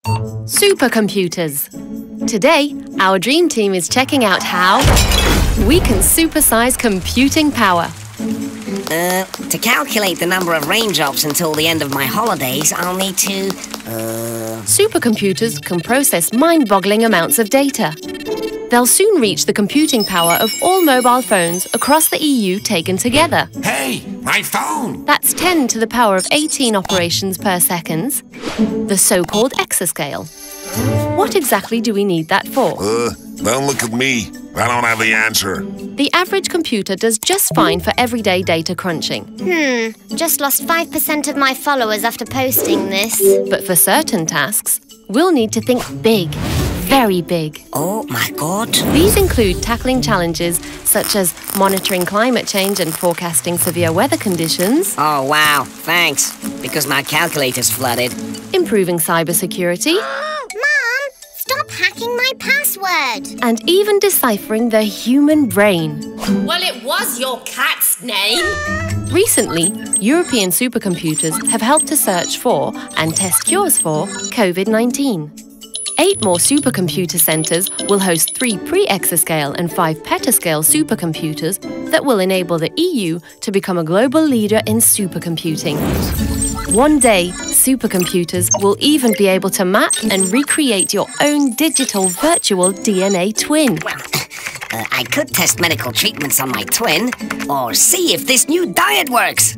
Supercomputers. Today, our dream team is checking out how we can supersize computing power. To calculate the number of raindrops until the end of my holidays, I'll need to... Supercomputers can process mind-boggling amounts of data. They'll soon reach the computing power of all mobile phones across the EU taken together. Hey, my phone! That's 10 to the power of 18 operations per second, the so-called exascale. What exactly do we need that for? Don't look at me. I don't have the answer. The average computer does just fine for everyday data crunching. Just lost 5% of my followers after posting this. But for certain tasks, we'll need to think big, very big. Oh my God. These include tackling challenges such as monitoring climate change and forecasting severe weather conditions. Oh wow, thanks. Because my calculator's flooded. Improving cybersecurity. Mom, stop hacking my password. And even deciphering the human brain. Well, it was your cat's name. Recently, European supercomputers have helped to search for and test cures for COVID-19. 8 more supercomputer centres will host 3 pre-exascale and 5 petascale supercomputers that will enable the EU to become a global leader in supercomputing. One day, supercomputers will even be able to map and recreate your own digital virtual DNA twin. Well, I could test medical treatments on my twin, or see if this new diet works.